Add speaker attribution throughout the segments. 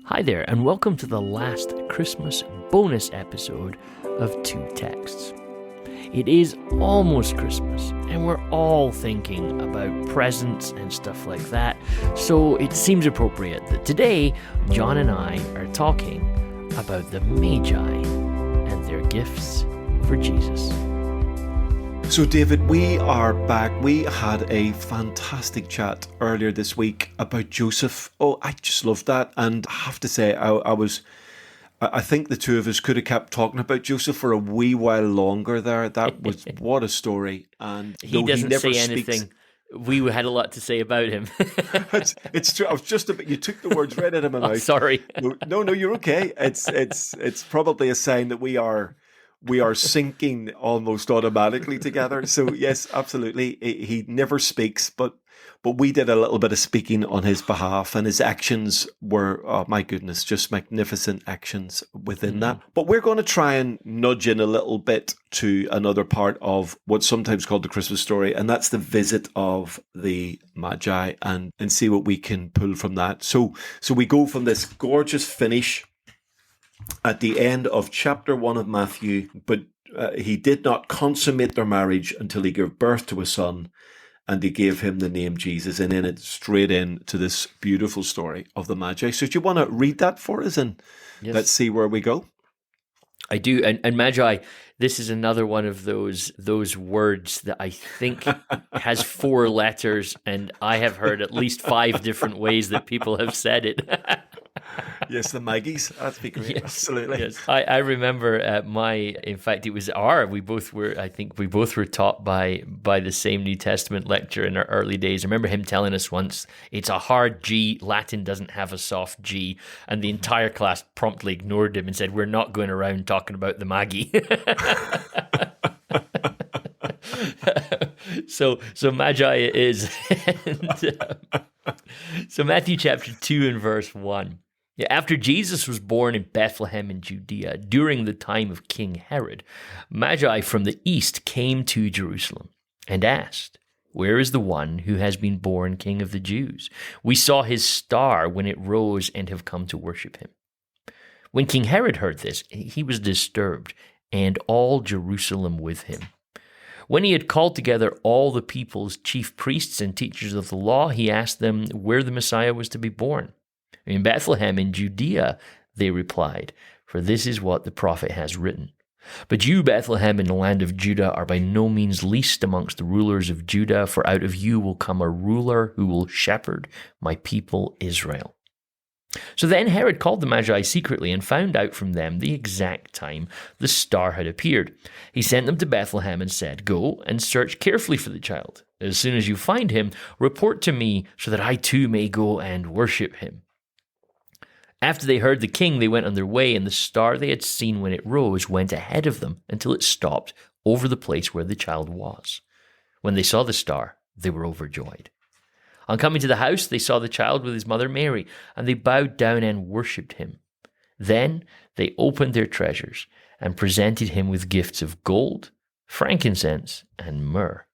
Speaker 1: Hi there, and welcome to the last Christmas bonus episode of Two Texts. It is almost Christmas, and we're all thinking about presents and stuff like that, so it seems appropriate that today, John and I are talking about the Magi and their gifts for Jesus.
Speaker 2: So David, we are back. We had a fantastic chat earlier this week about Joseph. Oh, I just loved that. And I have to say, I think the two of us could have kept talking about Joseph for a wee while longer there. That was, what a story. And
Speaker 1: he doesn't say anything. We had a lot to say about him.
Speaker 2: it's true. I was just about, you took the words right out of my mouth.
Speaker 1: Sorry.
Speaker 2: No, you're okay. It's probably a sign that we are syncing almost automatically together. So yes, absolutely. He never speaks, but we did a little bit of speaking on his behalf, and his actions were, oh my goodness, just magnificent actions within that. But we're going to try and nudge in a little bit to another part of what's sometimes called the Christmas story, and that's the visit of the Magi, and see what we can pull from that. So we go from this gorgeous finish at the end of chapter 1 of Matthew, but he did not consummate their marriage until he gave birth to a son, and they gave him the name Jesus. And then it's straight into this beautiful story of the Magi. So do you want to read that for us, and let's see where we go?
Speaker 1: I do. And Magi, this is another one of those words that I think has 4 letters, and I have heard at least 5 different ways that people have said it.
Speaker 2: Yes, the Magis. That'd be great.
Speaker 1: Yes,
Speaker 2: absolutely.
Speaker 1: Yes. I remember in fact, it was we both were taught by the same New Testament lecturer in our early days. I remember him telling us once, it's a hard G, Latin doesn't have a soft G, and the entire class promptly ignored him and said, we're not going around talking about the Magi. So Magi it is. So Matthew chapter 2 and verse 1. After Jesus was born in Bethlehem in Judea, during the time of King Herod, Magi from the east came to Jerusalem and asked, "Where is the one who has been born King of the Jews? We saw his star when it rose and have come to worship him." When King Herod heard this, he was disturbed, and all Jerusalem with him. When he had called together all the people's chief priests and teachers of the law, he asked them where the Messiah was to be born. "In Bethlehem in Judea," they replied, "for this is what the prophet has written. But you, Bethlehem, in the land of Judah, are by no means least amongst the rulers of Judah, for out of you will come a ruler who will shepherd my people Israel." So then Herod called the Magi secretly and found out from them the exact time the star had appeared. He sent them to Bethlehem and said, "Go and search carefully for the child. As soon as you find him, report to me so that I too may go and worship him." After they heard the king, they went on their way, and the star they had seen when it rose went ahead of them until it stopped over the place where the child was. When they saw the star, they were overjoyed. On coming to the house, they saw the child with his mother Mary, and they bowed down and worshipped him. Then they opened their treasures and presented him with gifts of gold, frankincense, and myrrh.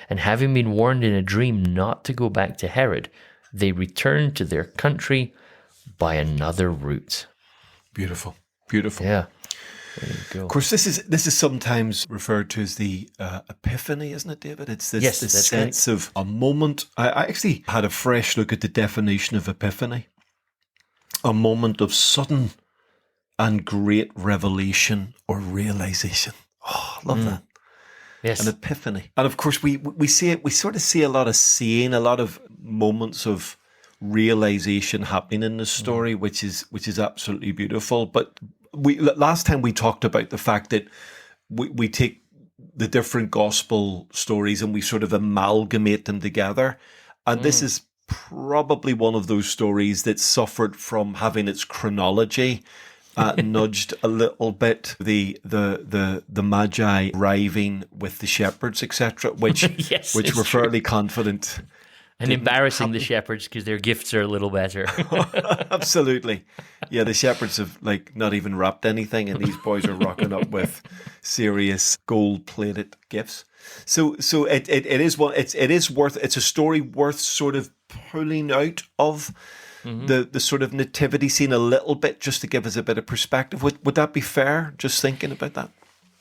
Speaker 1: And having been warned in a dream not to go back to Herod, they returned to their country by another route.
Speaker 2: Beautiful.
Speaker 1: Yeah. There you go.
Speaker 2: Of course, this is sometimes referred to as the epiphany, isn't it, David? It's this sense of a moment. I actually had a fresh look at the definition of epiphany. A moment of sudden and great revelation or realization. Oh, I love that.
Speaker 1: Yes.
Speaker 2: An epiphany. And of course, we see it. We sort of see a lot of moments of realization happening in the story, which is absolutely beautiful. But last time we talked about the fact that we take the different gospel stories and we sort of amalgamate them together, and this is probably one of those stories that suffered from having its chronology nudged a little bit. The Magi arriving with the shepherds, etc., which we're fairly confident.
Speaker 1: And embarrassing the shepherds because their gifts are a little better.
Speaker 2: Absolutely. Yeah, the shepherds have not even wrapped anything, and these boys are rocking up with serious gold-plated gifts. So it's a story worth sort of pulling out of the sort of nativity scene a little bit, just to give us a bit of perspective. Would that be fair? Just thinking about that.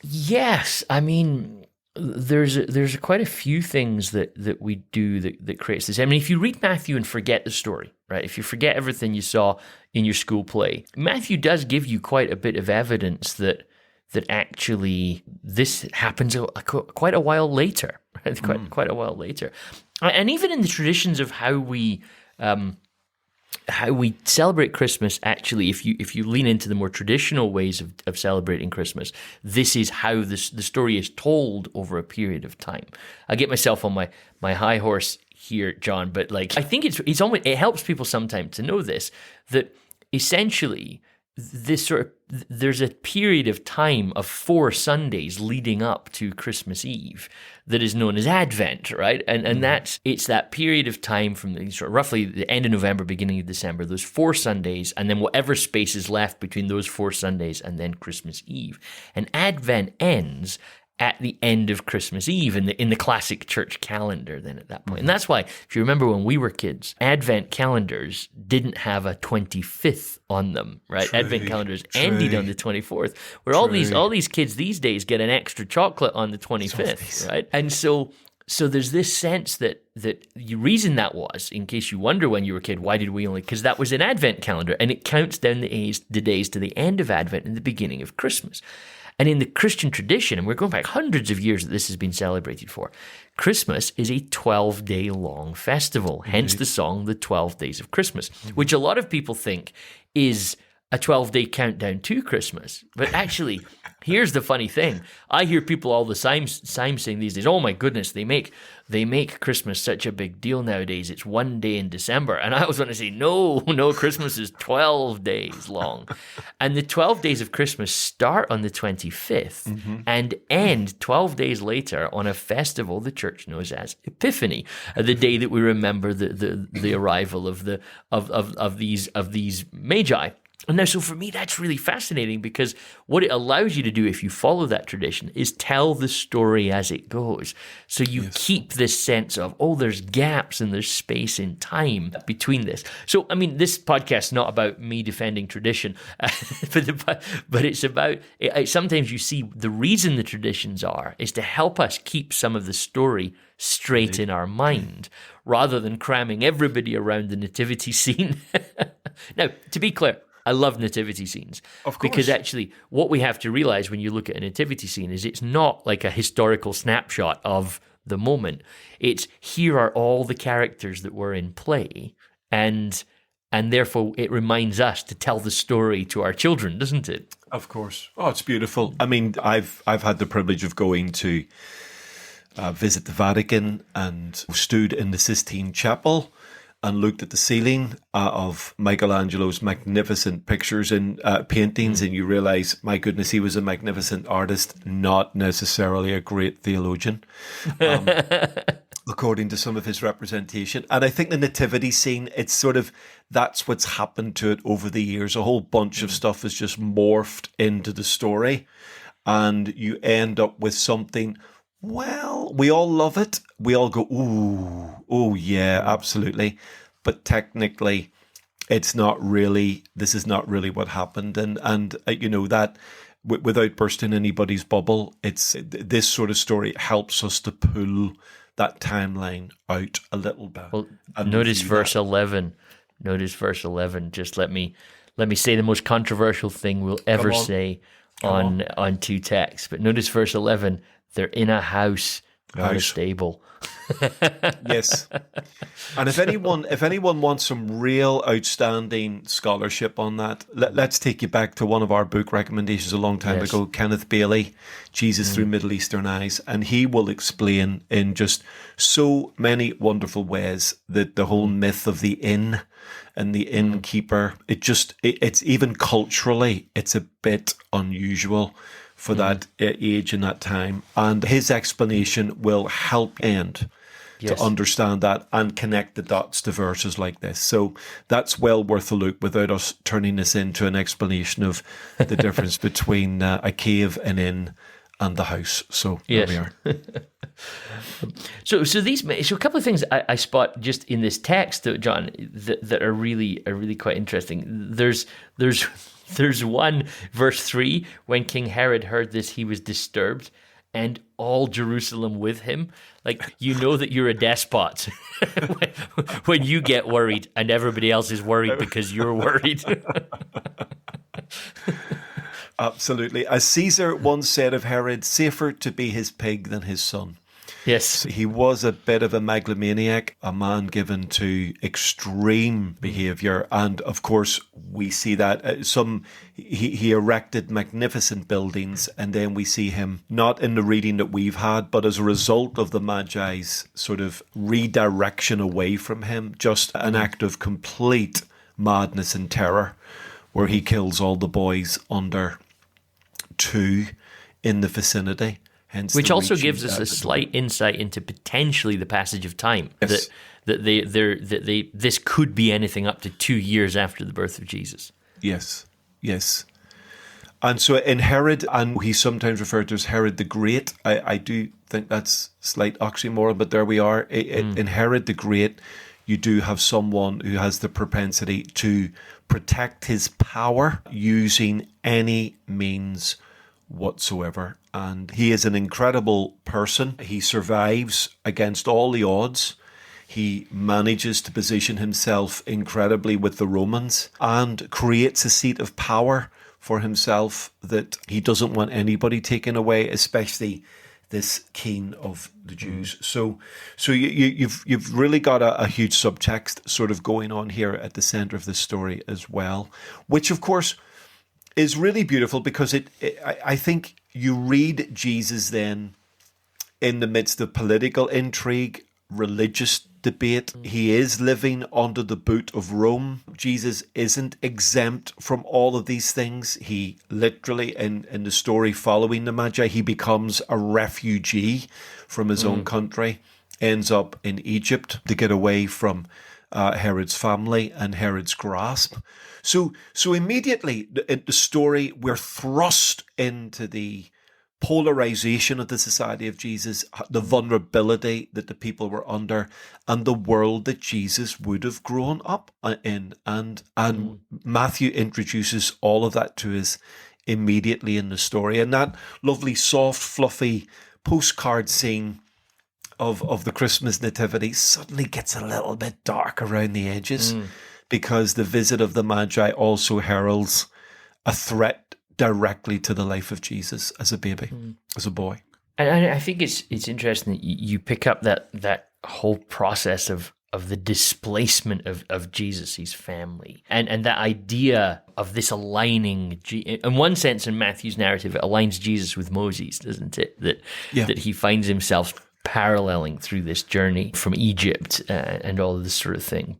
Speaker 1: Yes, I mean, there's quite a few things that we do that creates this. I mean, if you read Matthew and forget the story, right? If you forget everything you saw in your school play, Matthew does give you quite a bit of evidence that actually this happens quite a while later, right? Quite a while later, and even in the traditions of how we celebrate Christmas, actually, if you lean into the more traditional ways of celebrating Christmas, this is how the story is told over a period of time. I get myself on my high horse here, John, but like I think it's almost, it helps people sometimes to know this, that essentially there's a period of time of 4 Sundays leading up to Christmas Eve that is known as Advent, right? And it's that period of time from roughly the end of November, beginning of December, those 4 Sundays, and then whatever space is left between those 4 Sundays and then Christmas Eve. And Advent ends at the end of Christmas Eve in the classic church calendar then at that point. And that's why, if you remember when we were kids, Advent calendars didn't have a 25th on them, right? Advent calendars ended on the 24th, where all these kids these days get an extra chocolate on the 25th, right? And so there's this sense that the reason that was, in case you wonder when you were a kid, why did we only, because that was an Advent calendar, and it counts down the days to the end of Advent and the beginning of Christmas. And in the Christian tradition, and we're going back hundreds of years that this has been celebrated for, Christmas is a 12-day long festival, hence the song, The 12 Days of Christmas, which a lot of people think is a 12-day countdown to Christmas. But actually, here's the funny thing. I hear people all the time saying these days, oh my goodness, they make Christmas such a big deal nowadays. It's 1 day in December. And I always want to say, no, Christmas is 12 days long. And the 12 days of Christmas start on the 25th and end 12 days later on a festival the church knows as Epiphany, the day that we remember the arrival of these Magi. And now, so for me, that's really fascinating, because what it allows you to do if you follow that tradition is tell the story as it goes. So you keep this sense of, there's gaps and there's space in time between this. So, I mean, this podcast is not about me defending tradition, but it's about, sometimes you see the reason the traditions is to help us keep some of the story straight in our mind, rather than cramming everybody around the nativity scene. Now, to be clear, I love nativity scenes. Of course. Because actually what we have to realize when you look at a nativity scene is it's not like a historical snapshot of the moment. It's, here are all the characters that were in play, and therefore it reminds us to tell the story to our children, doesn't it?
Speaker 2: Of course. Oh, it's beautiful. I mean, I've had the privilege of going to visit the Vatican and stood in the Sistine Chapel and looked at the ceiling of Michelangelo's magnificent pictures and paintings, and you realize, my goodness, he was a magnificent artist, not necessarily a great theologian, according to some of his representation. And I think the nativity scene, it's sort of, that's what's happened to it over the years. A whole bunch of stuff has just morphed into the story, and you end up with something. Well, we all love it. We all go, ooh, oh yeah, absolutely. But technically, this is not really what happened. And you know, that without bursting anybody's bubble, this sort of story helps us to pull that timeline out a little bit.
Speaker 1: Well, notice verse 11. Notice verse 11. Just let me say the most controversial thing we'll ever say on two texts. But notice verse 11. They're in a house, not a stable.
Speaker 2: Yes. And if anyone wants some real outstanding scholarship on that, let's take you back to one of our book recommendations a long time ago, Kenneth Bailey, Jesus Through Middle Eastern Eyes. And he will explain in just so many wonderful ways that the whole myth of the inn and the innkeeper, it's even culturally, it's a bit unusual for that age and that time. And his explanation will help to understand that and connect the dots to verses like this. So that's well worth a look without us turning this into an explanation of the difference between a cave, an inn, and the house. So
Speaker 1: Yes.
Speaker 2: there we are.
Speaker 1: So a couple of things I spot just in this text, though, John, that are really quite interesting. There's one, verse 3, when King Herod heard this, he was disturbed, and all Jerusalem with him. Like, you know that you're a despot when you get worried and everybody else is worried because you're worried.
Speaker 2: Absolutely. As Caesar once said of Herod, safer to be his pig than his son.
Speaker 1: Yes.
Speaker 2: He was a bit of a megalomaniac, a man given to extreme behavior. And of course, we see that he erected magnificent buildings. And then we see him, not in the reading that we've had, but as a result of the Magi's sort of redirection away from him, just an act of complete madness and terror, where he kills all the boys under 2 in the vicinity. Hence
Speaker 1: which also gives us a slight insight into potentially the passage of time.
Speaker 2: Yes.
Speaker 1: That this could be anything up to 2 years after the birth of Jesus.
Speaker 2: Yes. And so in Herod, and he's sometimes referred to as Herod the Great, I do think that's slight oxymoron, but there we are. In Herod the Great, you do have someone who has the propensity to protect his power using any means whatsoever. And he is an incredible person. He survives against all the odds. He manages to position himself incredibly with the Romans and creates a seat of power for himself that he doesn't want anybody taken away, especially this king of the Jews. So you've really got a huge subtext sort of going on here at the center of this story as well, which of course is really beautiful because I think you read Jesus then in the midst of political intrigue, religious debate. He is living under the boot of Rome. Jesus isn't exempt from all of these things. He literally, in the story following the Magi, he becomes a refugee from his own country, ends up in Egypt to get away from Herod's family and Herod's grasp. So immediately in the story, we're thrust into the polarization of the society of Jesus, the vulnerability that the people were under, and the world that Jesus would have grown up in. And Matthew introduces all of that to us immediately in the story. And that lovely, soft, fluffy postcard scene of the Christmas nativity suddenly gets a little bit dark around the edges because the visit of the Magi also heralds a threat directly to the life of Jesus as a baby, as a boy.
Speaker 1: And I think it's interesting that you pick up that whole process of the displacement of Jesus, his family, and that idea of this aligning. In one sense, in Matthew's narrative, it aligns Jesus with Moses, doesn't it? That he finds himself paralleling through this journey from Egypt and all of this sort of thing.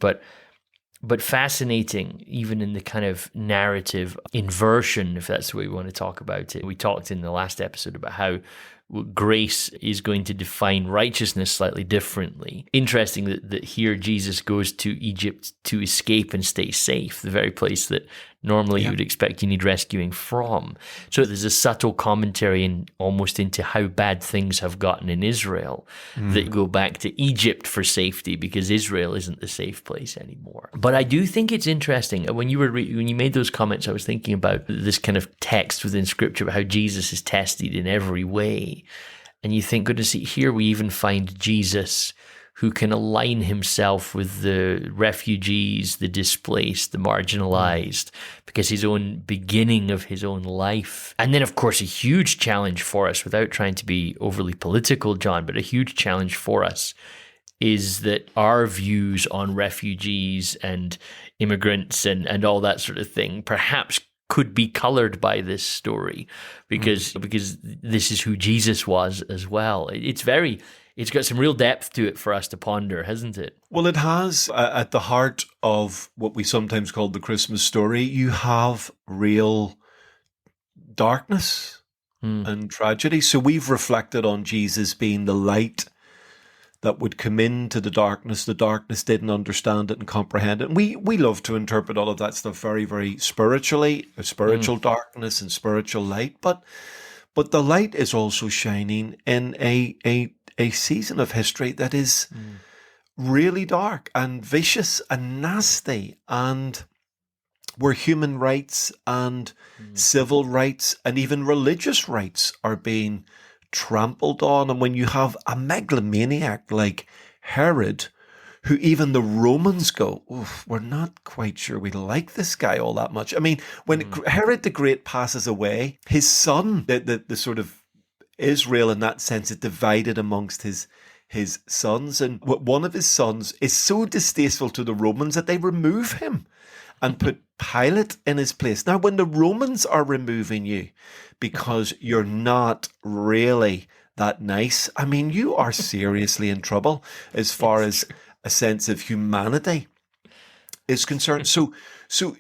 Speaker 1: But fascinating, even in the kind of narrative inversion, if that's the way we want to talk about it. We talked in the last episode about how grace is going to define righteousness slightly differently. Interesting that here Jesus goes to Egypt to escape and stay safe, the very place that normally you would expect you need rescuing from. So there's a subtle commentary almost into how bad things have gotten in Israel that go back to Egypt for safety because Israel isn't the safe place anymore. But I do think it's interesting. When you when you made those comments, I was thinking about this kind of text within Scripture about how Jesus is tested in every way. And you think, goodness, here we even find Jesus who can align himself with the refugees, the displaced, the marginalized, because his own beginning of his own life. And then, of course, a huge challenge for us, without trying to be overly political, John, but a huge challenge for us is that our views on refugees and immigrants and all that sort of thing perhaps could be colored by this story because this is who Jesus was as well. It's got some real depth to it for us to ponder, hasn't it?
Speaker 2: Well, it has. At the heart of what we sometimes call the Christmas story, you have real darkness and tragedy. So we've reflected on Jesus being the light that would come into the darkness. The darkness didn't understand it and comprehend it. And we love to interpret all of that stuff very, very spiritually, spiritual darkness and spiritual light. But But the light is also shining in a season of history that is really dark and vicious and nasty, and where human rights and civil rights and even religious rights are being trampled on. And when you have a megalomaniac like Herod, who even the Romans go, oof, we're not quite sure we like this guy all that much. I mean, when Herod the Great passes away, his son, the sort of Israel in that sense is divided amongst his sons. And one of his sons is so distasteful to the Romans that they remove him and put Pilate in his place. Now, when the Romans are removing you because you're not really that nice, I mean, you are seriously in trouble as far as a sense of humanity is concerned. So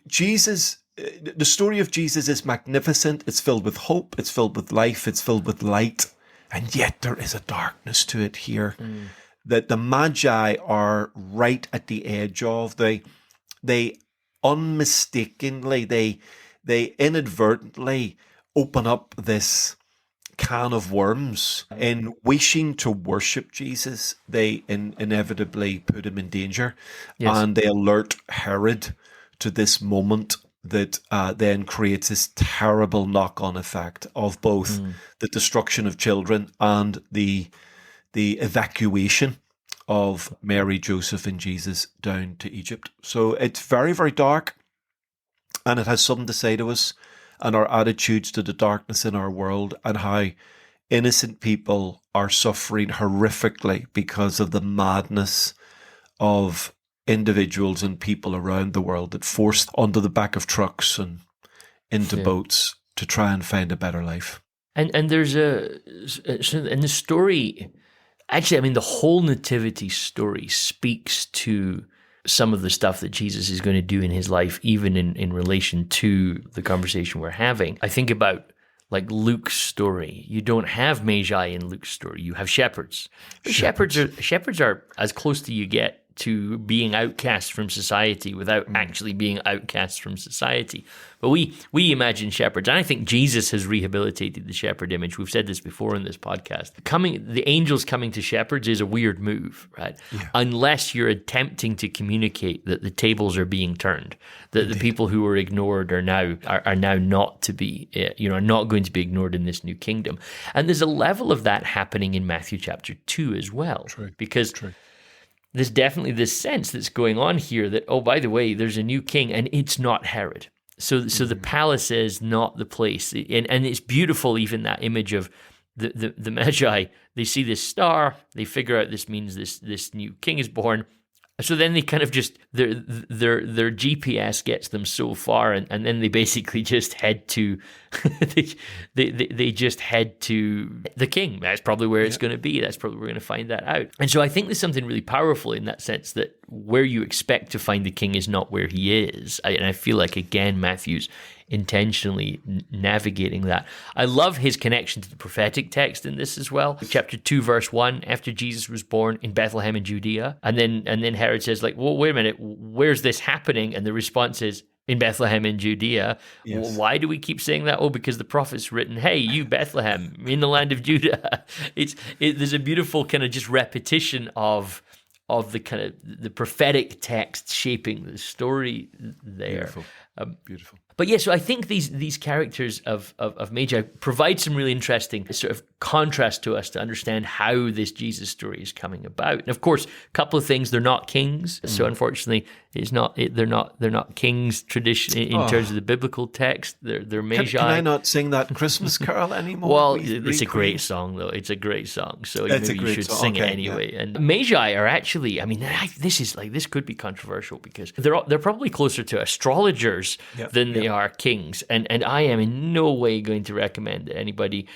Speaker 2: Jesus, the story of Jesus is magnificent. It's filled with hope. It's filled with life. It's filled with light. And yet there is a darkness to it here that the Magi are right at the edge of. They unmistakably, they inadvertently open up this can of worms. In wishing to worship Jesus, they inevitably put him in danger. Yes. And they alert Herod to this moment that then creates this terrible knock-on effect of both the destruction of children and the evacuation of Mary, Joseph, and Jesus down to Egypt. So it's very, very dark, and it has something to say to us and our attitudes to the darkness in our world, and how innocent people are suffering horrifically because of the madness of individuals and people around the world that forced onto the back of trucks and into boats to try and find a better life.
Speaker 1: And there's in the story, actually, I mean, the whole nativity story speaks to some of the stuff that Jesus is going to do in his life, even in relation to the conversation we're having. I think about like Luke's story. You don't have Magi in Luke's story. You have shepherds. Shepherds are as close to you get to being outcast from society without actually being outcast from society. But we imagine shepherds, and I think Jesus has rehabilitated the shepherd image. We've said this before in this podcast. The angels coming to shepherds is a weird move, right? Yeah. Unless you're attempting to communicate that the tables are being turned, that the people who were ignored are now not to be, are not going to be ignored in this new kingdom. And there's a level of that happening in Matthew chapter 2 as well.
Speaker 2: True.
Speaker 1: Because there's definitely this sense that's going on here that, oh, by the way, there's a new king and it's not Herod. So the palace is not the place. And it's beautiful, even that image of the Magi. They see this star, they figure out this means this new king is born. So then they kind of just, their GPS gets them so far, and then they basically just head to, they just head to the king. That's probably where it's going to be. That's probably where we're going to find that out. And so I think there's something really powerful in that sense, that where you expect to find the king is not where he is. And I feel like, again, Matthew's intentionally navigating that. I love his connection to the prophetic text in this as well. Chapter 2, verse 1, after Jesus was born in Bethlehem in Judea. And then Herod says, like, well, wait a minute, where's this happening? And the response is, in Bethlehem in Judea. Yes. Well, why do we keep saying that? Oh, because the prophet's written, hey, you Bethlehem, in the land of Judah. There's a beautiful kind of just repetition of the kind of the prophetic text shaping the story there.
Speaker 2: Beautiful.
Speaker 1: But yeah, so I think these characters of Magi provide some really interesting sort of contrast to us to understand how this Jesus story is coming about. And of course, a couple of things: they're not kings, so unfortunately, they're not kings tradition in terms of the biblical text. They're Magi.
Speaker 2: Can I not sing that Christmas carol anymore?
Speaker 1: Well, it's a great song, though. It's a great song, so maybe you should sing it anyway. Yeah. And Magi are actually, I mean, this could be controversial because they're probably closer to astrologers than they are kings, and I am in no way going to recommend that anybody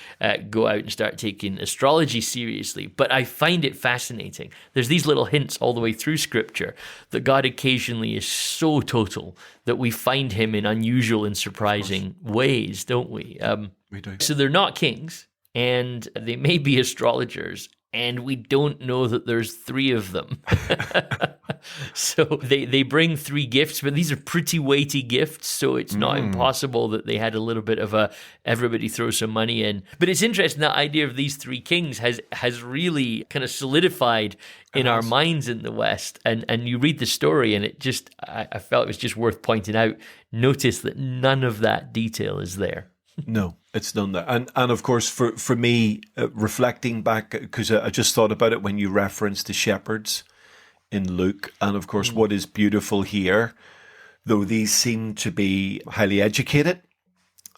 Speaker 1: go out and start taking astrology seriously, but I find it fascinating. There's these little hints all the way through Scripture that God occasionally is so total that we find him in unusual and surprising ways, don't we?
Speaker 2: We do.
Speaker 1: So they're not kings, and they may be astrologers, and we don't know that there's three of them. So they bring three gifts, but these are pretty weighty gifts, so it's not impossible that they had a little bit of a everybody throw some money in. But it's interesting, that idea of these three kings has really kind of solidified in our minds in the West. And you read the story, and I felt it was just worth pointing out. Notice that none of that detail is there.
Speaker 2: No, it's done that. And of course, for me, reflecting back, because I just thought about it when you referenced the shepherds in Luke. And of course, what is beautiful here, though these seem to be highly educated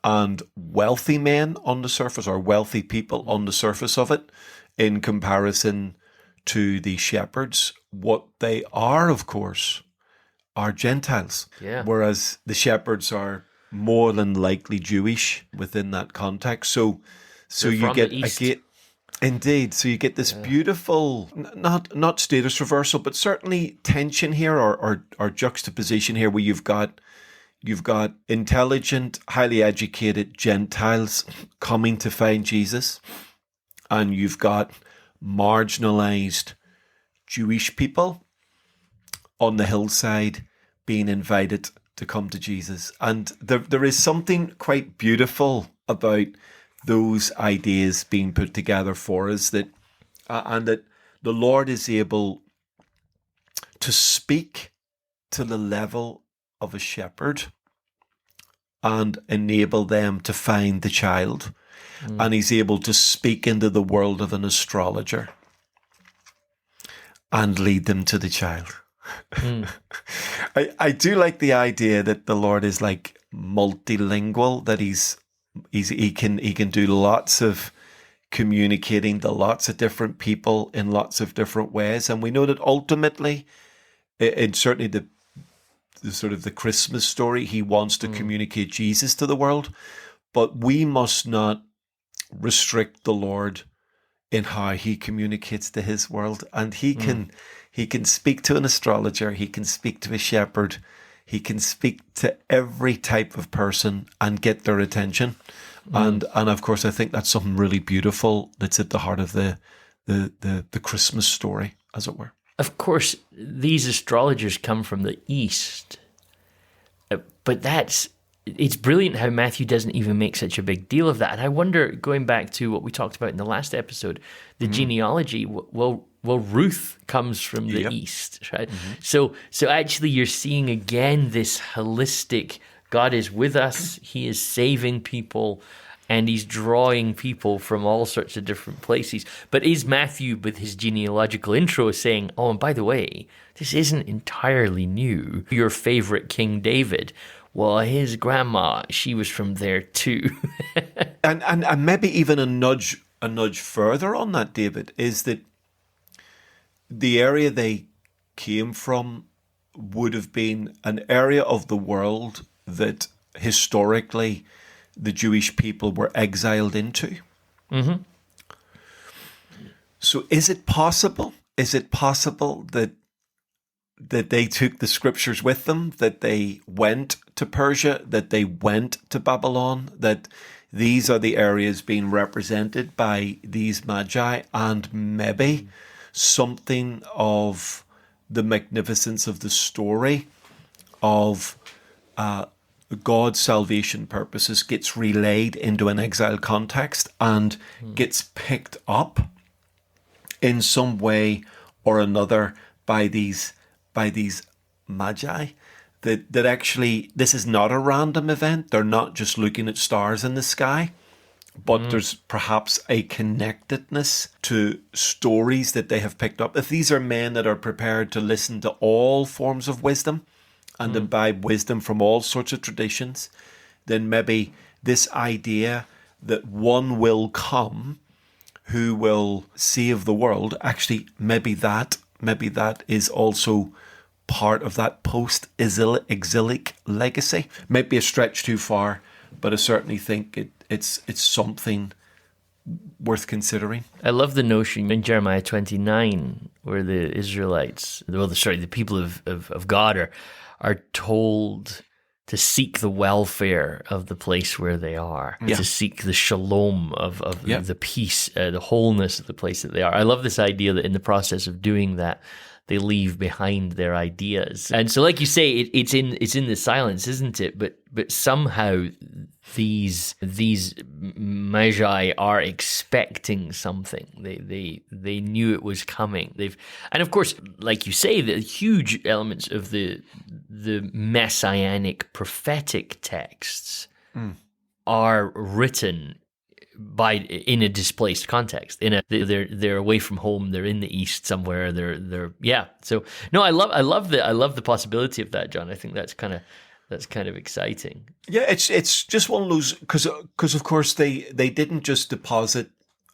Speaker 2: and wealthy men on the surface, or wealthy people on the surface of it, in comparison to the shepherds, what they are, of course, are Gentiles.
Speaker 1: Yeah.
Speaker 2: Whereas the shepherds are more than likely Jewish within that context. So you get indeed. So you get this beautiful, not status reversal, but certainly tension here, or juxtaposition here, where you've got intelligent, highly educated Gentiles coming to find Jesus, and you've got marginalized Jewish people on the hillside being invited to come to Jesus. And there is something quite beautiful about those ideas being put together for us, that and that the Lord is able to speak to the level of a shepherd and enable them to find the child. And he's able to speak into the world of an astrologer and lead them to the child. I do like the idea that the Lord is like multilingual, that he can do lots of communicating to lots of different people in lots of different ways. And we know that ultimately, in certainly the sort of the Christmas story, he wants to communicate Jesus to the world, but we must not restrict the Lord in how he communicates to his world. And he can speak to an astrologer, he can speak to a shepherd, he can speak to every type of person and get their attention. And of course, I think that's something really beautiful that's at the heart of the Christmas story, as it were.
Speaker 1: Of course, these astrologers come from the East, but it's brilliant how Matthew doesn't even make such a big deal of that. And I wonder, going back to what we talked about in the last episode, the genealogy, well, Ruth comes from the East, right? So actually you're seeing again this holistic, God is with us, he is saving people, and he's drawing people from all sorts of different places. But is Matthew, with his genealogical intro, saying, oh, and by the way, this isn't entirely new. Your favorite King David, well, his grandma, she was from there too.
Speaker 2: and maybe even a nudge further on that, David, is that the area they came from would have been an area of the world that historically the Jewish people were exiled into. So is it possible that they took the scriptures with them, that they went to Persia, that they went to Babylon, that these are the areas being represented by these Magi, and maybe something of the magnificence of the story of God's salvation purposes gets relayed into an exile context and gets picked up in some way or another by these Magi, that actually this is not a random event. They're not just looking at stars in the sky, but there's perhaps a connectedness to stories that they have picked up. If these are men that are prepared to listen to all forms of wisdom and imbibe wisdom from all sorts of traditions, then maybe this idea that one will come who will save the world, actually maybe that is also part of that post-exilic legacy. Might be a stretch too far, but I certainly think it's something worth considering.
Speaker 1: I love the notion in Jeremiah 29 where the people of God are told seek the welfare of the place where they are,
Speaker 2: Yeah.
Speaker 1: to seek the shalom of
Speaker 2: Yeah.
Speaker 1: the peace, the wholeness of the place that they are. I love this idea that in the process of doing that, they leave behind their ideas. And so, like you say, it's in the silence, isn't it? But somehow these Magi are expecting something. They knew it was coming. And of course, like you say, the huge elements of the messianic prophetic texts are written in a displaced context. They're away from home. They're in the East somewhere. They're. So no, I love the possibility of that, John. I think that's kind of exciting.
Speaker 2: Yeah, it's just one of those, because of course they didn't just deposit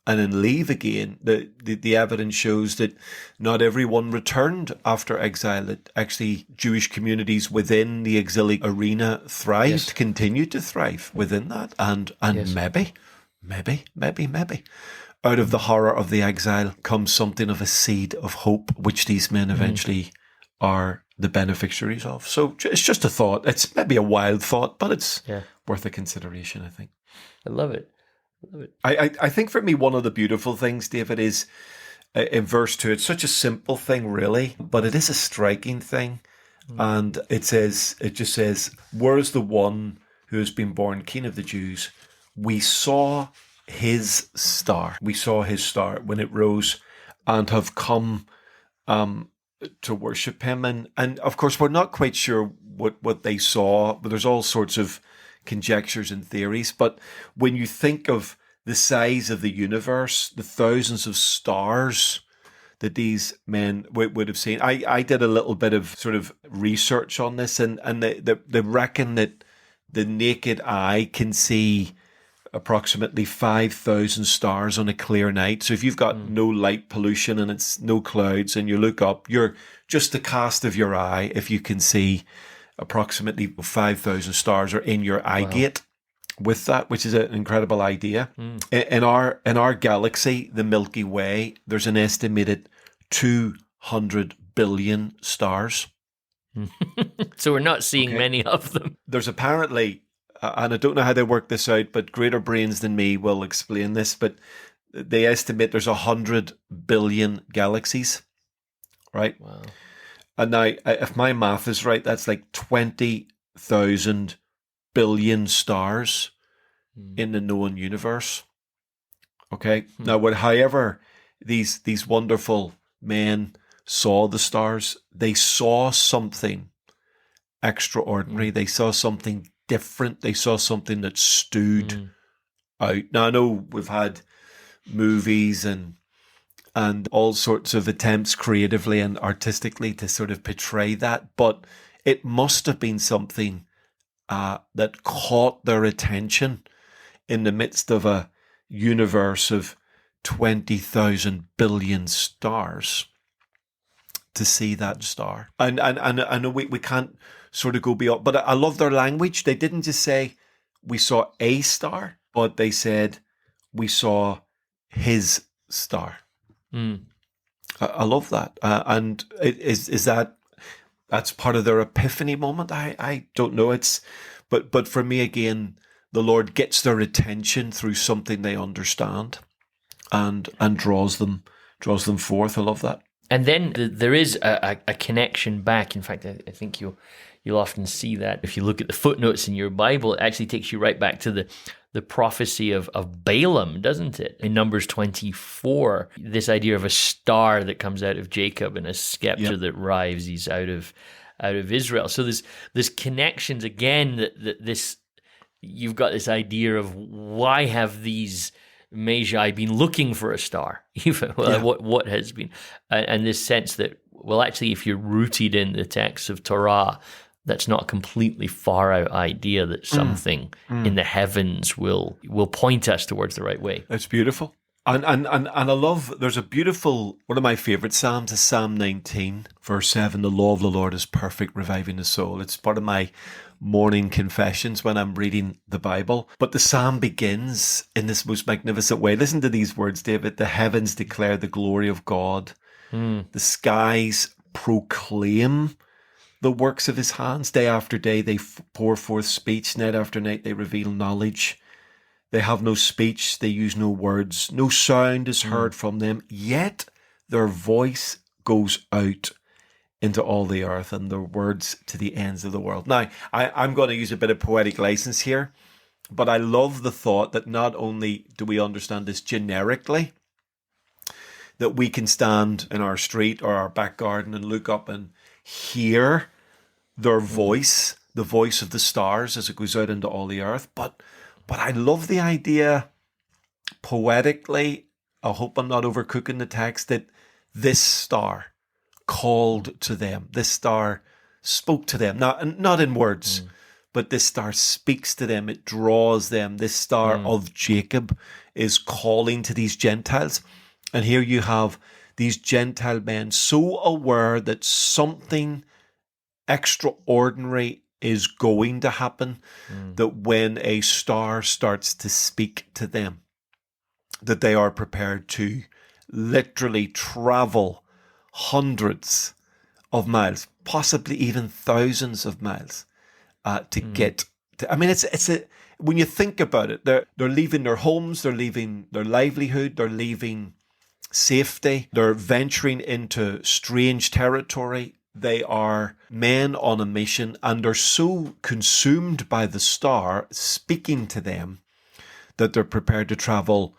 Speaker 2: and then leave again. The evidence shows that not everyone returned after exile. That actually Jewish communities within the exilic arena thrived, continued to thrive within that, and
Speaker 1: Yes.
Speaker 2: maybe out of the horror of the exile comes something of a seed of hope, which these men eventually are the beneficiaries of. So it's just a thought. It's maybe a wild thought, but it's worth a consideration, I think.
Speaker 1: I love it.
Speaker 2: I think for me, one of the beautiful things, David, is in verse 2. It's such a simple thing, really, but it is a striking thing. And it just says, "Where is the one who has been born King of the Jews? We saw his star. We saw his star when it rose, and have come to worship him." And of course, we're not quite sure what they saw, but there's all sorts of conjectures and theories. But when you think of the size of the universe, the thousands of stars that these men would have seen, I did a little bit of sort of research on this, and they reckon that the naked eye can see approximately 5,000 stars on a clear night. So if you've got no light pollution and it's no clouds and you look up, you're just the cast of your eye, if you can see approximately 5,000 stars are in your eye gate with that, which is an incredible idea. In our galaxy, the Milky Way, there's an estimated 200 billion stars.
Speaker 1: So we're not seeing many of them.
Speaker 2: There's apparently, and I don't know how they work this out, but greater brains than me will explain this, but they estimate there's 100 billion galaxies, right?
Speaker 1: Wow.
Speaker 2: And now, if my math is right, that's like 20,000 billion stars in the known universe. Okay? Now, however these wonderful men saw the stars, they saw something extraordinary. They saw something different. They saw something that stood out. Now, I know we've had movies and all sorts of attempts creatively and artistically to sort of portray that, but it must have been something that caught their attention in the midst of a universe of 20,000 billion stars, to see that star. And I know we can't sort of go beyond, but I love their language. They didn't just say we saw a star, but they said we saw his star. I love that. And is that's part of their epiphany moment? I don't know. But for me, again, the Lord gets their attention through something they understand and draws them forth. I love that.
Speaker 1: And then there is a connection back. In fact, I think you'll often see that if you look at the footnotes in your Bible, it actually takes you right back to the prophecy of Balaam, doesn't it? In Numbers 24, this idea of a star that comes out of Jacob and a scepter that rises out of Israel. So there's connections again that this, you've got this idea of why have these Magi been looking for a star? What has been, and this sense that, well, actually, if you're rooted in the text of Torah, that's not a completely far out idea that something in the heavens will point us towards the right way.
Speaker 2: It's beautiful. And I love, there's a beautiful, one of my favorite Psalms is Psalm 19, verse 7, "The law of the Lord is perfect, reviving the soul." It's part of my morning confessions when I'm reading the Bible. But the Psalm begins in this most magnificent way. Listen to these words, David. "The heavens declare the glory of God. The skies proclaim the works of his hands. Day after day they pour forth speech. Night after night they reveal knowledge. They have no speech. They use no words. No sound is heard from them. Yet their voice goes out into all the earth, and their words to the ends of the world. Now, I'm going to use a bit of poetic license here, but I love the thought that not only do we understand this generically, that we can stand in our street or our back garden and look up and hear their voice, the voice of the stars as it goes out into all the earth. But I love the idea poetically, I hope I'm not overcooking the text, that this star called to them. This star spoke to them, not in words, but this star speaks to them. It draws them. This star of Jacob is calling to these Gentiles. And here you have these Gentile men so aware that something extraordinary is going to happen, that when a star starts to speak to them, that they are prepared to literally travel hundreds of miles, possibly even thousands of miles, to get to. I mean, it's a, when you think about it, they're leaving their homes, they're leaving their livelihood, they're leaving safety, they're venturing into strange territory. They are men on a mission, and they're so consumed by the star speaking to them that they're prepared to travel,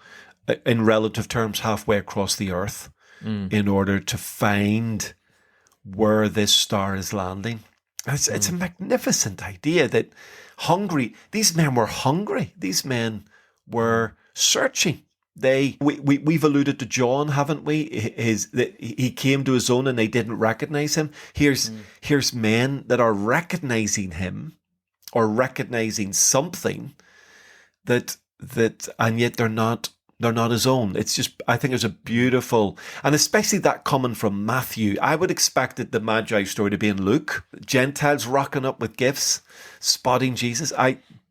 Speaker 2: in relative terms, halfway across the earth in order to find where this star is landing. It's a magnificent idea that these men were hungry. These men were searching. We've alluded to John, haven't we? He came to his own and they didn't recognize him. Here's men that are recognizing him, or recognizing something that and yet they're not his own. It's just, I think it's a beautiful, and especially that coming from Matthew. I would expect the Magi story to be in Luke. Gentiles rocking up with gifts, spotting Jesus.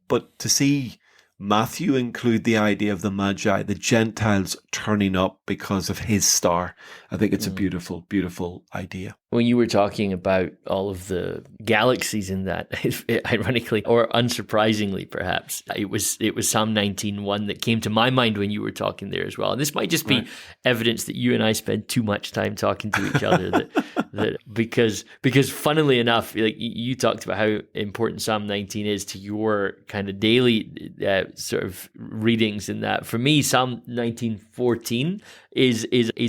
Speaker 2: But to see Matthew include the idea of the Magi, the Gentiles turning up because of his star, I think it's a beautiful, beautiful idea.
Speaker 1: When you were talking about all of the galaxies in that, ironically or unsurprisingly, perhaps, it was Psalm 19:1 that came to my mind when you were talking there as well. And this might just be evidence that you and I spend too much time talking to each other. that because funnily enough, like you talked about how important Psalm 19 is to your kind of daily sort of readings in that. For me, Psalm 19:14 is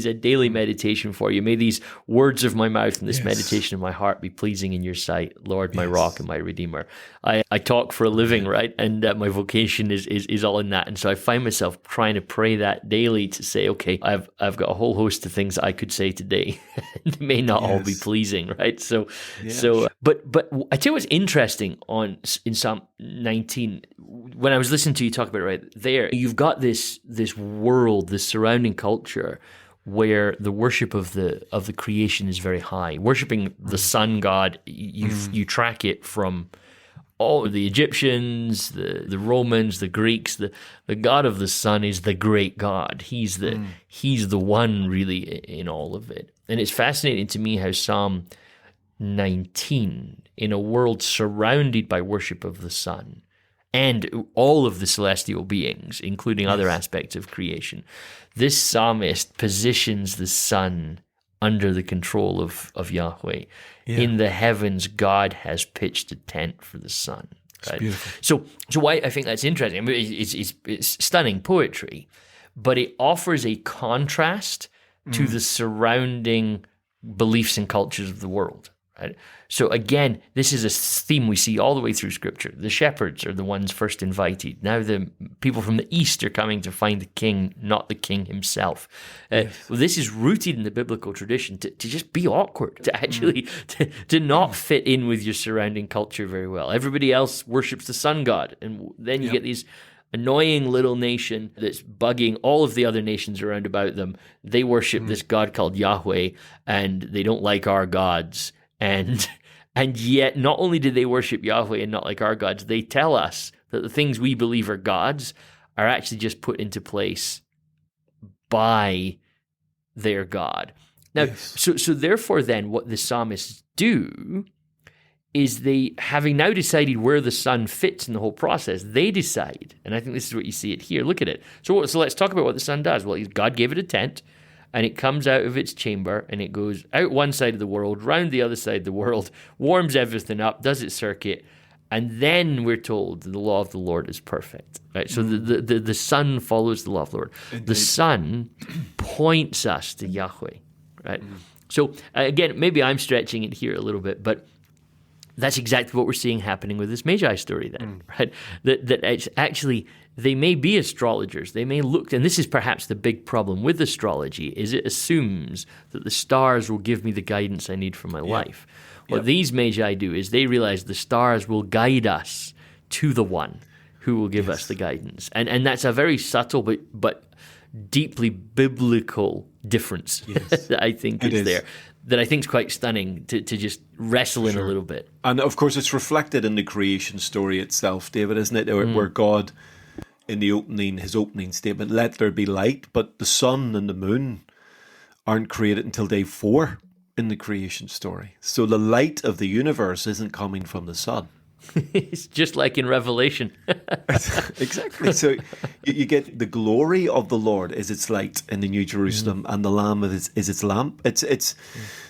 Speaker 1: a daily meditation for you. May these words of my mouth and this meditation of my heart be pleasing in your sight, Lord, my rock and my redeemer. I talk for a living, right? And my vocation is all in that. And so I find myself trying to pray that daily to say, okay, I've got a whole host of things I could say today. It may not all be pleasing, right? But I tell you what's interesting in Psalm 19, when I was listening to you talk about it right there, you've got this world, this surrounding culture where the worship of the creation is very high. Worshipping the sun god, you track it from all the Egyptians, the Romans, the Greeks. The god of the sun is the great God. He's the one really in all of it. And it's fascinating to me how Psalm 19, in a world surrounded by worship of the sun and all of the celestial beings, including other aspects of creation, this psalmist positions the sun under the control of Yahweh. Yeah. In the heavens, God has pitched a tent for the sun. Right? So why I think that's interesting. I mean, it's stunning poetry, but it offers a contrast to the surrounding beliefs and cultures of the world. Right? So again, this is a theme we see all the way through Scripture. The shepherds are the ones first invited. Now the people from the east are coming to find the king, not the king himself. Well, this is rooted in the biblical tradition to just be awkward, to actually to not fit in with your surrounding culture very well. Everybody else worships the sun god, and then you get these annoying little nation that's bugging all of the other nations around about them. They worship this god called Yahweh, and they don't like our gods. And yet, not only do they worship Yahweh and not like our gods, they tell us that the things we believe are gods are actually just put into place by their God. Now, so therefore then, what the psalmists do is they, having now decided where the Son fits in the whole process, they decide, and I think this is what you see it here. Look at it. So let's talk about what the Son does. Well, God gave it a tent, and it comes out of its chamber, and it goes out one side of the world, round the other side of the world, warms everything up, does its circuit, and then we're told the law of the Lord is perfect. Right? So the Son follows the law of the Lord. Indeed. The Son points us to Yahweh. Right? So again, maybe I'm stretching it here a little bit, but that's exactly what we're seeing happening with this Magi story then, right? That it's actually, they may be astrologers. They may look, and this is perhaps the big problem with astrology, is it assumes that the stars will give me the guidance I need for my life. What these Magi do is they realize the stars will guide us to the one who will give us the guidance. And that's a very subtle but deeply biblical difference that I think is there. That I think is quite stunning to just wrestle in a little bit.
Speaker 2: And of course, it's reflected in the creation story itself, David, isn't it? Where God, in his opening statement, let there be light, but the sun and the moon aren't created until day 4 in the creation story. So the light of the universe isn't coming from the sun.
Speaker 1: It's just like in Revelation.
Speaker 2: Exactly. So you get the glory of the Lord is its light in the New Jerusalem, and the Lamb is its lamp.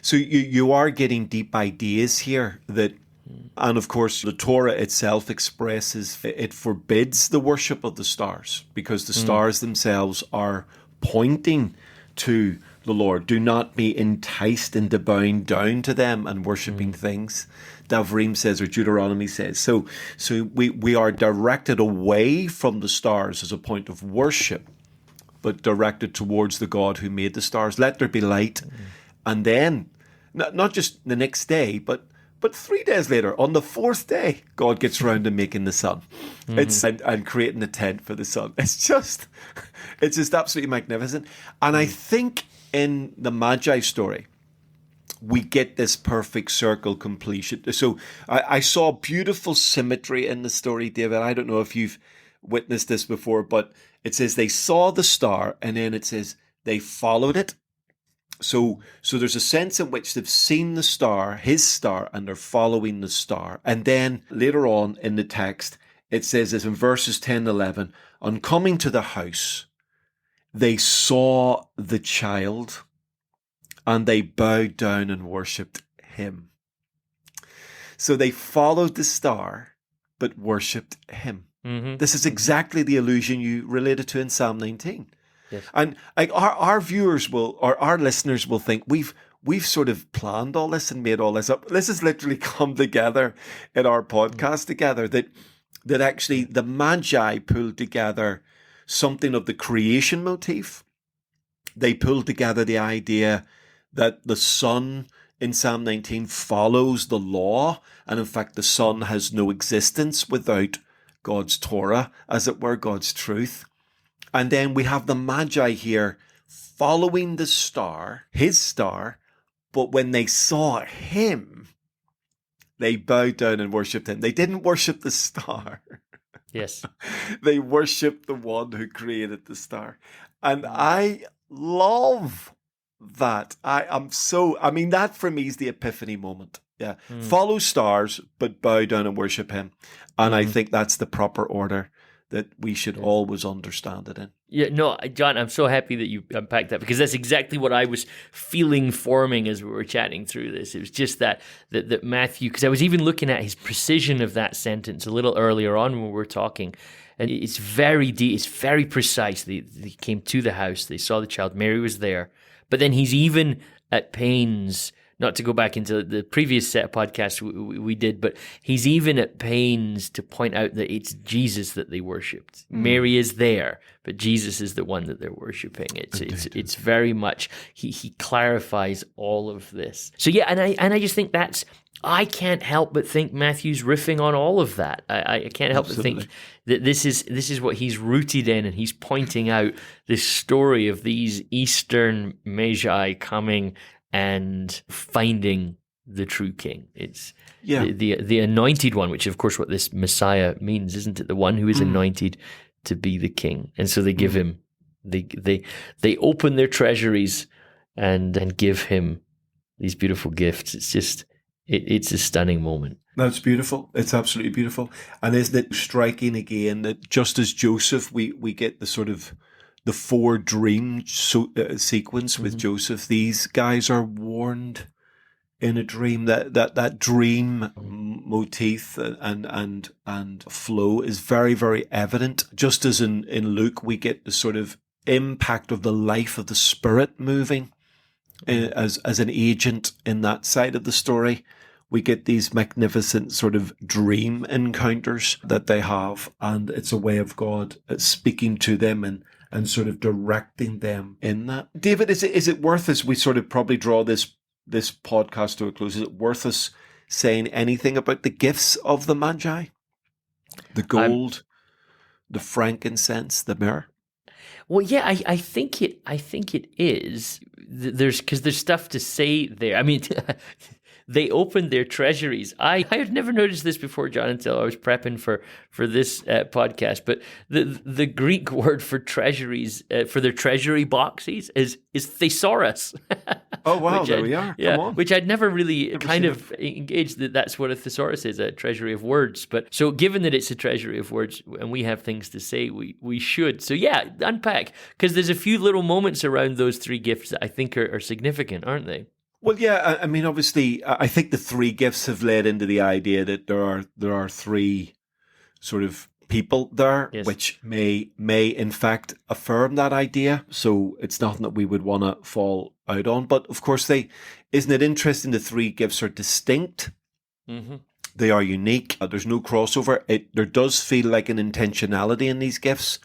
Speaker 2: So you are getting deep ideas here that, and of course the Torah itself expresses, it forbids the worship of the stars because the stars themselves are pointing to the Lord. Do not be enticed into bowing down to them and worshipping things. Davrim says, or Deuteronomy says. So we are directed away from the stars as a point of worship, but directed towards the God who made the stars. Let there be light. And then, not just the next day, but 3 days later, on the 4th day, God gets round to making the sun. And creating a tent for the sun. It's just absolutely magnificent. And I think in the Magi story, we get this perfect circle completion. So I saw beautiful symmetry in the story, David. I don't know if you've witnessed this before, but it says they saw the star, and then it says they followed it. So there's a sense in which they've seen the star, his star, and they're following the star. And then later on in the text, it says this in verses 10 and 11, on coming to the house, they saw the child, and they bowed down and worshipped him. So they followed the star, but worshipped him. This is exactly the allusion you related to in Psalm 19. Yes. And like our viewers will, or our listeners will think we've sort of planned all this and made all this up. This has literally come together in our podcast together, that actually the Magi pulled together something of the creation motif. They pulled together the idea that the Son in Psalm 19 follows the law, and in fact the Son has no existence without God's Torah, as it were, God's truth. And then we have the Magi here following the star, his star, but when they saw him, they bowed down and worshipped him. They didn't worship the star.
Speaker 1: Yes.
Speaker 2: They worshipped the one who created the star. And I love that. That for me is the epiphany moment. Yeah. Follow stars, but bow down and worship him. And I think that's the proper order that we should always understand it in.
Speaker 1: Yeah, no, John, I'm so happy that you unpacked that, because that's exactly what I was feeling forming as we were chatting through this. It was just that Matthew, because I was even looking at his precision of that sentence a little earlier on when we were talking, and it's very deep, it's very precise. They came to the house, they saw the child, Mary was there, but then he's even at pains, not to go back into the previous set of podcasts we did, but he's even at pains to point out that it's Jesus that they worshipped. Mary is there, but Jesus is the one that they're worshiping. It's very much, he clarifies all of this. So yeah, and I just think I can't help but think Matthew's riffing on all of that. I can't help but think that this is what he's rooted in, and he's pointing out this story of these Eastern Magi coming and finding the true king. It's the anointed one, which of course what this Messiah means, isn't it? The one who is anointed to be the king. And so they give him, they open their treasuries and give him these beautiful gifts. It's a stunning moment.
Speaker 2: That's beautiful. It's absolutely beautiful. And isn't it striking again that just as Joseph, we get the sort of the four dream sequence with Joseph. These guys are warned in a dream. That dream motif and flow is very, very evident. Just as in Luke, we get the sort of impact of the life of the Spirit moving as an agent in that side of the story. We get these magnificent sort of dream encounters that they have, and it's a way of God speaking to them and sort of directing them in that. David, is it worth, as we sort of probably draw this podcast to a close, is it worth us saying anything about the gifts of the Magi? The gold, the frankincense, the myrrh?
Speaker 1: Well, yeah, I think it is. There's stuff to say there. I mean, they opened their treasuries. I had never noticed this before, John, until I was prepping for this podcast. But the Greek word for treasuries, for their treasury boxes, is thesaurus.
Speaker 2: Oh wow, there we are.
Speaker 1: Yeah,
Speaker 2: come on.
Speaker 1: which I'd never really engaged that that's what a thesaurus is, a treasury of words. But so given that it's a treasury of words and we have things to say, we should. So yeah, unpack, because there's a few little moments around those three gifts that I think are significant, aren't they?
Speaker 2: Well, yeah, I mean, obviously, I think the three gifts have led into the idea that there are three sort of people there, yes, which may in fact affirm that idea. So it's nothing that we would want to fall out on. But of course, isn't it interesting? The three gifts are distinct. Mm-hmm. They are unique. There's no crossover. There does feel like an intentionality in these gifts,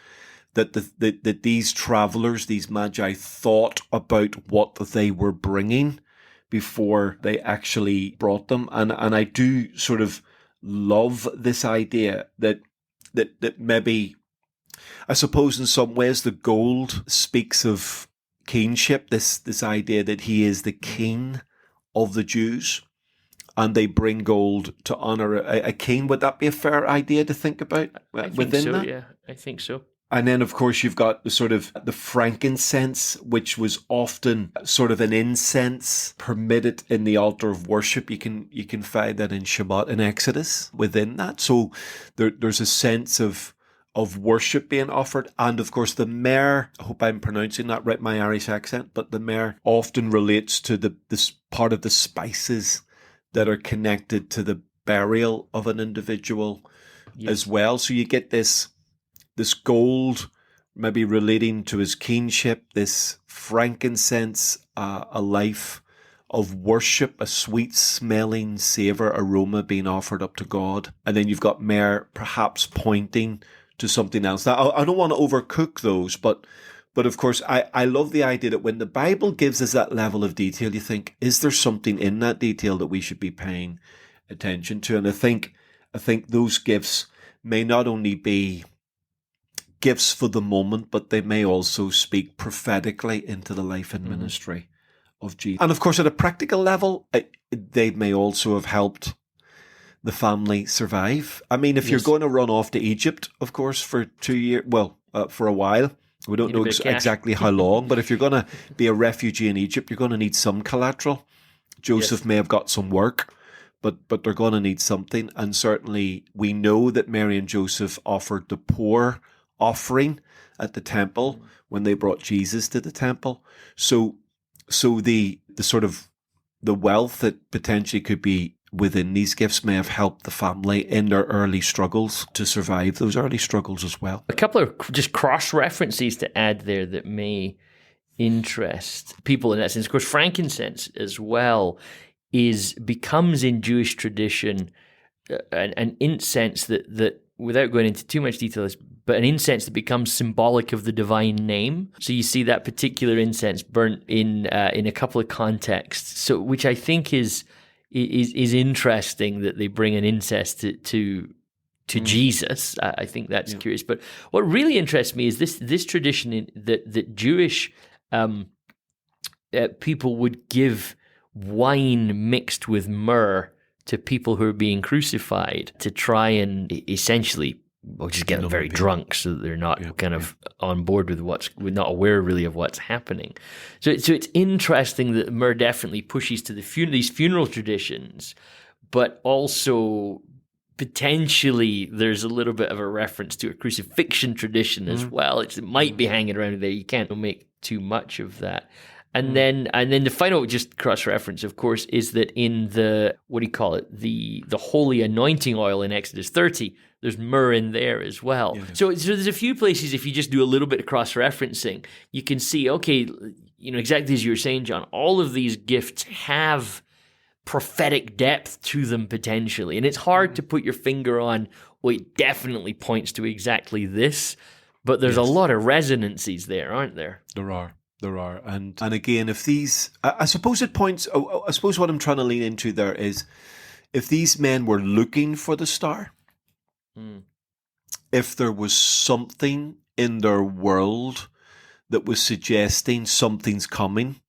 Speaker 2: that these travelers, these Magi, thought about what they were bringing before they actually brought them. And I do sort of love this idea that maybe, I suppose in some ways the gold speaks of kingship, this idea that he is the king of the Jews, and they bring gold to honor a king. Would that be a fair idea to think about within that?
Speaker 1: Yeah, I think so.
Speaker 2: And then, of course, you've got the sort of the frankincense, which was often sort of an incense permitted in the altar of worship. You can find that in Shabbat and Exodus within that. So there's a sense of worship being offered. And of course, the myrrh, I hope I'm pronouncing that right, my Irish accent, but the myrrh often relates to this part of the spices that are connected to the burial of an individual, yes, as well. So you get this gold maybe relating to his kingship, this frankincense, a life of worship, a sweet smelling savor aroma being offered up to God. And then you've got myrrh perhaps pointing to something else. Now, I don't want to overcook those, but of course, I love the idea that when the Bible gives us that level of detail, you think, is there something in that detail that we should be paying attention to? And I think those gifts may not only be gifts for the moment, but they may also speak prophetically into the life and ministry of Jesus. And of course, at a practical level, they may also have helped the family survive. I mean, if, yes, you're going to run off to Egypt, of course, for 2 years, for a while, we don't know exactly how long, but if you're going to be a refugee in Egypt, you're going to need some collateral. Joseph, yes, may have got some work, but they're going to need something. And certainly we know that Mary and Joseph offered the poor offering at the temple when they brought Jesus to the temple. So the sort of the wealth that potentially could be within these gifts may have helped the family in their early struggles to survive those early struggles as well.
Speaker 1: A couple of just cross references to add there that may interest people in that sense. Of course, frankincense as well becomes in Jewish tradition an incense that without going into too much detail, but an incense that becomes symbolic of the divine name. So you see that particular incense burnt in a couple of contexts. So, which I think is interesting that they bring an incense to Jesus. I think that's curious. But what really interests me is this tradition that Jewish people would give wine mixed with myrrh to people who are being crucified to try and essentially Well, just get them very drunk so that they're not kind of on board with not aware really of what's happening. So it's interesting that Myrrh definitely pushes to these funeral traditions, but also potentially there's a little bit of a reference to a crucifixion tradition as well. It might be hanging around there. You can't make too much of that. And then the final just cross-reference, of course, is that in the, what do you call it, the holy anointing oil in Exodus 30, there's myrrh in there as well. Yeah. So there's a few places, if you just do a little bit of cross-referencing, you can see, okay, exactly as you were saying, John, all of these gifts have prophetic depth to them potentially. And it's hard to put your finger on, well, it definitely points to exactly this, but there's a lot of resonances there, aren't there?
Speaker 2: There are. And again, if these, I suppose it points, I suppose what I'm trying to lean into there is, if these men were looking for the star, if there was something in their world that was suggesting something's coming,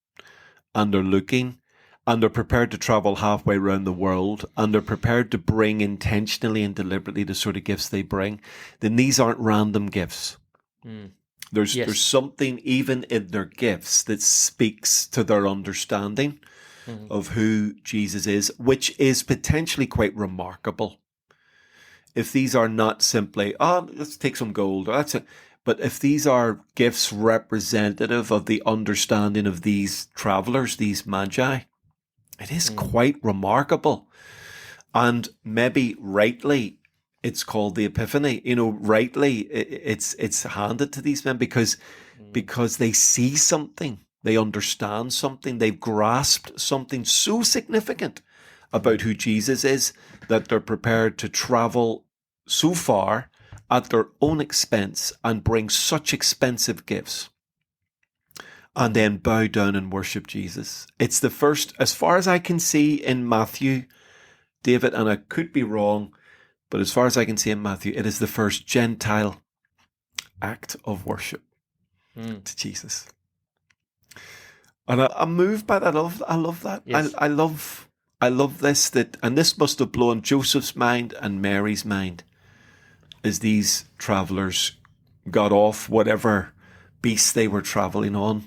Speaker 2: and they're looking, and they're prepared to travel halfway around the world, and they're prepared to bring intentionally and deliberately the sort of gifts they bring, then these aren't random gifts. There's something even in their gifts that speaks to their understanding of who Jesus is, which is potentially quite remarkable. If these are not simply, let's take some gold, or that's it. But if these are gifts representative of the understanding of these travelers, these Magi, it is quite remarkable. And maybe rightly, it's called the Epiphany. Rightly, it's handed to these men because they see something, they understand something, they've grasped something so significant about who Jesus is that they're prepared to travel so far at their own expense and bring such expensive gifts and then bow down and worship Jesus. It's the first, as far as I can see in Matthew, David, and I could be wrong, but as far as I can see in Matthew, it is the first Gentile act of worship to Jesus. And I'm moved by that. I love that. Yes. I love this, and this must have blown Joseph's mind and Mary's mind as these travelers got off whatever beast they were traveling on,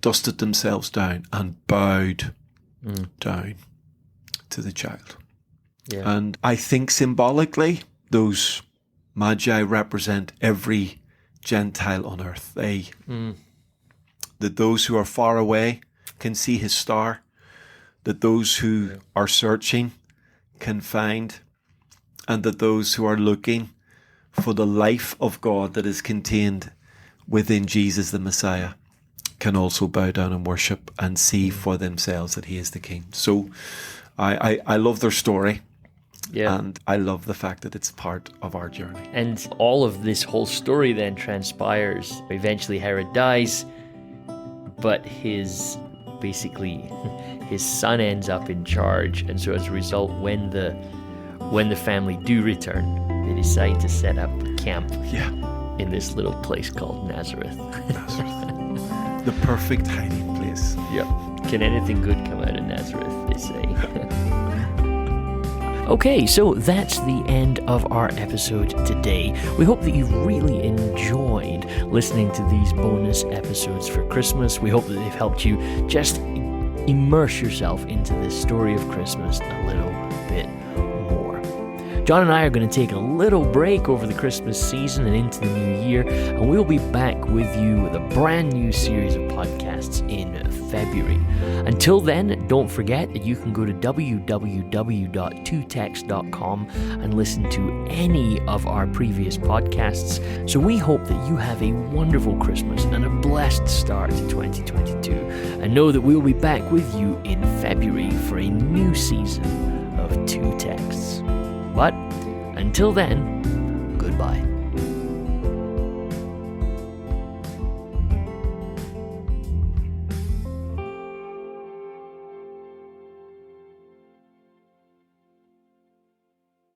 Speaker 2: dusted themselves down and bowed down to the child. Yeah. And I think symbolically, those Magi represent every Gentile on earth. That those who are far away can see his star, that those who are searching can find, and that those who are looking for the life of God that is contained within Jesus the Messiah can also bow down and worship and see for themselves that he is the King. So I love their story. Yeah. And I love the fact that it's part of our journey.
Speaker 1: And all of this whole story then transpires. Eventually Herod dies, but his son ends up in charge. And so as a result, when the family do return, they decide to set up camp in this little place called Nazareth.
Speaker 2: The perfect hiding place.
Speaker 1: Yep. Can anything good come out of Nazareth, they say. Okay, so that's the end of our episode today. We hope that you've really enjoyed listening to these bonus episodes for Christmas. We hope that they've helped you just immerse yourself into this story of Christmas a little bit more. John and I are going to take a little break over the Christmas season and into the new year, and we'll be back with you with a brand new series of podcasts in February. Until then, don't forget that you can go to www.2text.com and listen to any of our previous podcasts. So we hope that you have a wonderful Christmas and a blessed start to 2022, and know that we'll be back with you in February for a new season of Two Texts. But until then, goodbye.